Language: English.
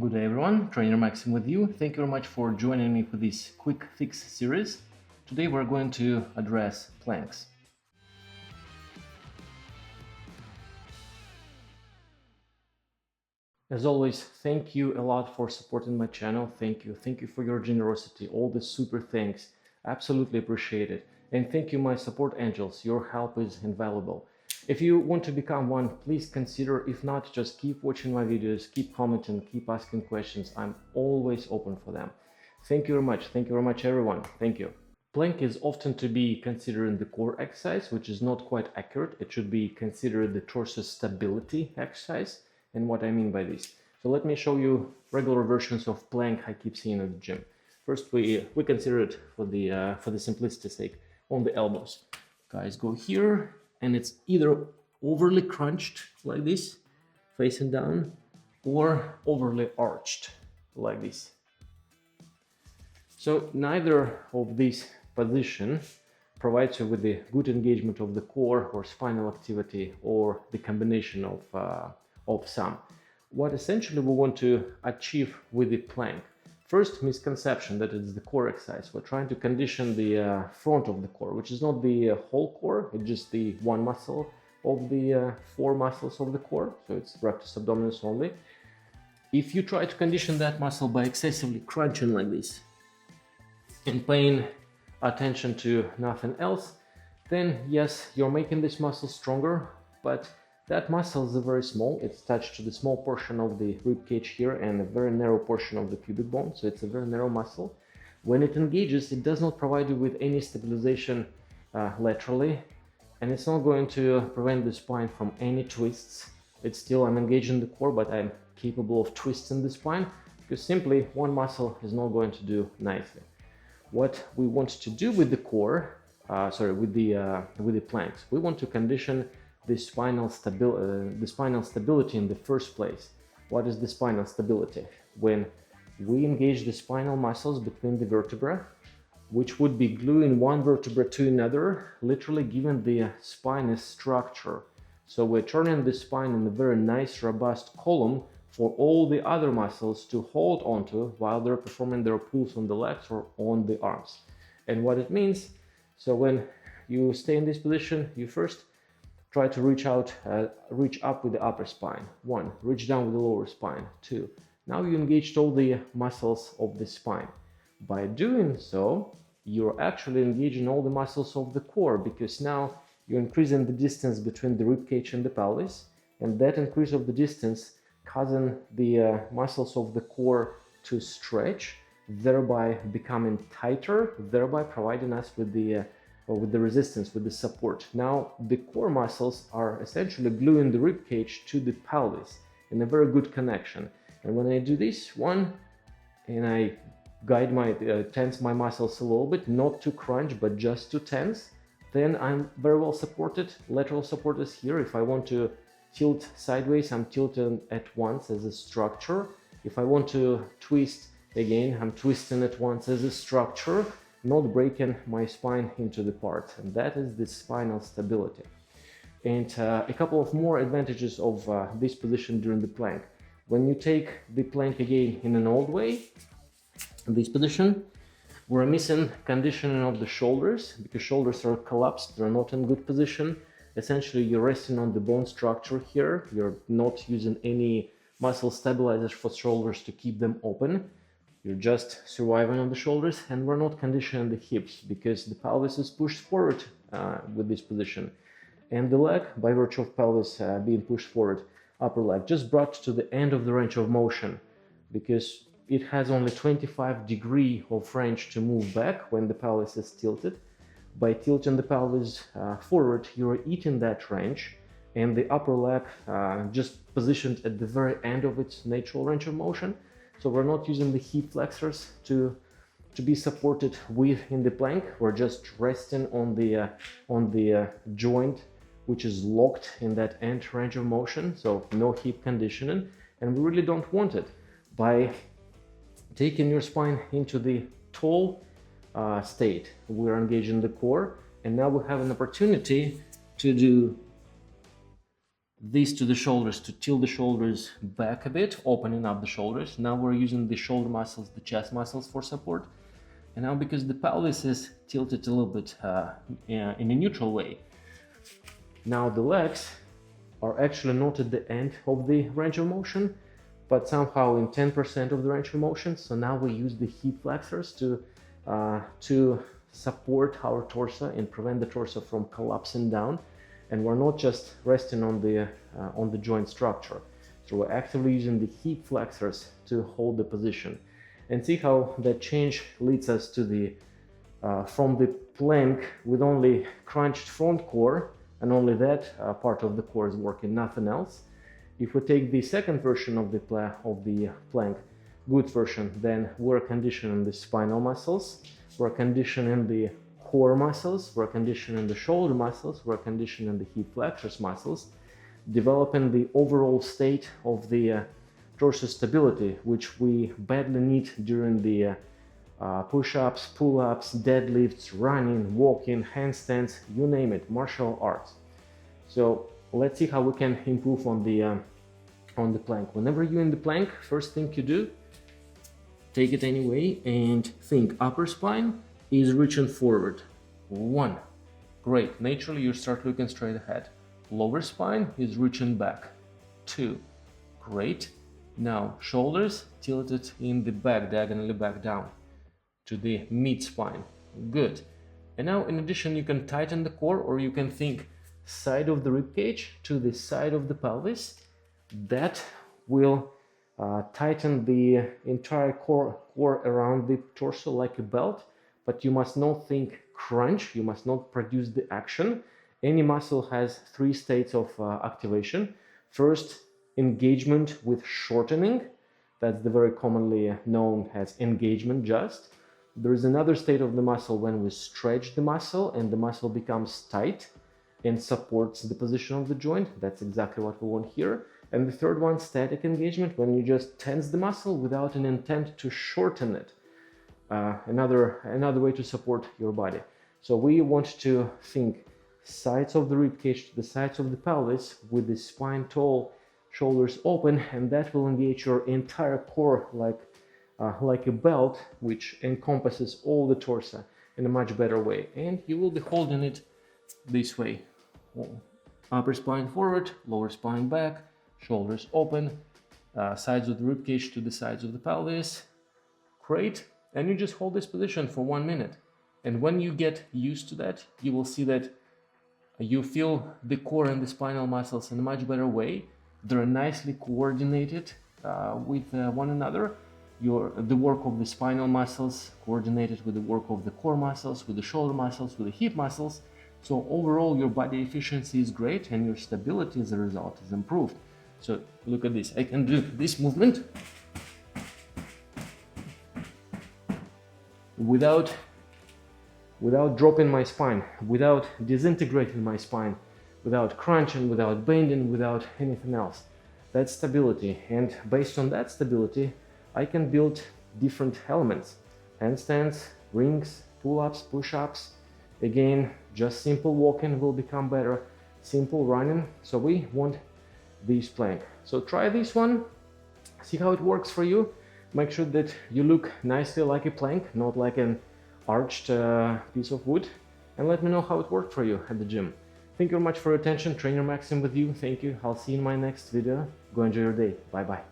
Good day everyone, Trainer Maxim with you. Thank you very much for joining me for this quick fix series. Today we're going to address planks. As always, thank you a lot for supporting my channel. Thank you for your generosity, all the super thanks. Absolutely appreciate it. And thank you my support angels, your help is invaluable. If you want to become one, please consider. If not, just keep watching my videos, keep commenting, keep asking questions. I'm always open for them. Thank you very much. Thank you very much, everyone. Thank you. Plank is often to be considered the core exercise, which is not quite accurate. It should be considered the torso stability exercise. And what I mean by this. So let me show you regular versions of plank I keep seeing at the gym. First, we consider it for the simplicity's sake on the elbows. Guys go here, and it's either overly crunched like this, facing down, or overly arched like this. So neither of these positions provides you with the good engagement of the core or spinal activity or the combination of some. What essentially we want to achieve with the plank. First misconception that it's the core exercise. We're trying to condition the front of the core, which is not the whole core, it's just the one muscle of the four muscles of the core. So it's rectus abdominis only. If you try to condition that muscle by excessively crunching like this and paying attention to nothing else, then yes, you're making this muscle stronger, but that muscle is very small. It's attached to the small portion of the rib cage here and a very narrow portion of the pubic bone, so it's a very narrow muscle. When it engages, it does not provide you with any stabilization laterally, and it's not going to prevent the spine from any twists. It's still, I'm engaging the core, but I'm capable of twisting the spine, because simply one muscle is not going to do nicely. What we want to do with the core, with the planks, we want to condition the spinal stability in the first place. What is the spinal stability? When we engage the spinal muscles between the vertebrae, which would be gluing one vertebra to another, literally giving the spine a structure. So we're turning the spine in a very nice, robust column for all the other muscles to hold onto while they're performing their pulls on the legs or on the arms. And what it means, so when you stay in this position, you first try to reach up with the upper spine. 1, reach down with the lower spine. 2, now you engaged all the muscles of the spine. By doing so, you're actually engaging all the muscles of the core, because now you're increasing the distance between the rib cage and the pelvis, and that increase of the distance causing the muscles of the core to stretch, thereby becoming tighter, thereby providing us with the resistance, with the support. Now the core muscles are essentially gluing the rib cage to the pelvis in a very good connection. And when I do this one, and I guide my tense my muscles a little bit, not to crunch but just to tense, then I'm very well supported. Lateral support is here. If I want to tilt sideways, I'm tilting at once as a structure. If I want to twist, again, I'm twisting at once as a structure, not breaking my spine into the parts. And that is the spinal stability. And a couple of more advantages of this position during the plank. When you take the plank again in an old way, this position, we're missing conditioning of the shoulders, because shoulders are collapsed, they're not in good position. Essentially, you're resting on the bone structure here. You're not using any muscle stabilizers for shoulders to keep them open. You're just surviving on the shoulders, and we're not conditioning the hips because the pelvis is pushed forward with this position. And the leg, by virtue of pelvis being pushed forward, upper leg, just brought to the end of the range of motion, because it has only 25 degrees of range to move back when the pelvis is tilted. By tilting the pelvis forward, you're eating that range, and the upper leg just positioned at the very end of its natural range of motion. So we're not using the hip flexors to be supported in the plank. We're just resting on the joint, which is locked in that end range of motion. So no hip conditioning, and we really don't want it. By taking your spine into the tall state, we're engaging the core, and now we have an opportunity to do this to the shoulders to tilt the shoulders back a bit, opening up the shoulders. Now we're using the shoulder muscles, the chest muscles for support. And now because the pelvis is tilted a little bit in a neutral way, now the legs are actually not at the end of the range of motion, but somehow in 10% of the range of motion. So now we use the hip flexors to support our torso and prevent the torso from collapsing down. And we're not just resting on the joint structure. So we're actively using the hip flexors to hold the position. And see how that change leads us to the from the plank with only crunched front core, and only that part of the core is working, nothing else. If we take the second version of the plank, good version, then we're conditioning the spinal muscles, we're conditioning the core muscles, we're conditioning the shoulder muscles, we're conditioning the hip flexors muscles, developing the overall state of the torso stability, which we badly need during the push-ups, pull-ups, deadlifts, running, walking, handstands, you name it, martial arts. So let's see how we can improve on the plank. Whenever you're in the plank, first thing you do, take it anyway and think upper spine is reaching forward. 1. Great. Naturally, you start looking straight ahead. Lower spine is reaching back. 2. Great. Now, shoulders tilted in the back, diagonally back down to the mid spine. Good. And now, in addition, you can tighten the core, or you can think side of the rib cage to the side of the pelvis. That will tighten the entire core around the torso like a belt. But you must not think crunch, you must not produce the action. Any muscle has 3 states of activation. First, engagement with shortening. That's the very commonly known as engagement just. There is another state of the muscle when we stretch the muscle and the muscle becomes tight and supports the position of the joint. That's exactly what we want here. And the third one, static engagement, when you just tense the muscle without an intent to shorten it. Another way to support your body. So we want to think sides of the rib cage to the sides of the pelvis with the spine tall, shoulders open, and that will engage your entire core like a belt, which encompasses all the torso in a much better way. And you will be holding it this way. Upper spine forward, lower spine back, shoulders open, sides of the rib cage to the sides of the pelvis. Great. And you just hold this position for 1 minute. And when you get used to that, you will see that you feel the core and the spinal muscles in a much better way. They're nicely coordinated with one another. The work of the spinal muscles coordinated with the work of the core muscles, with the shoulder muscles, with the hip muscles. So overall, your body efficiency is great and your stability as a result is improved. So look at this. I can do this movement without dropping my spine, without disintegrating my spine, without crunching, without bending, without anything else. That's stability. And based on that stability, I can build different elements. Handstands, rings, pull-ups, push-ups. Again, just simple walking will become better. Simple running. So we want this plank. So try this one. See how it works for you. Make sure that you look nicely like a plank, not like an arched piece of wood. And let me know how it worked for you at the gym. Thank you very much for your attention. Trainer Maxim with you. Thank you. I'll see you in my next video. Go enjoy your day. Bye bye.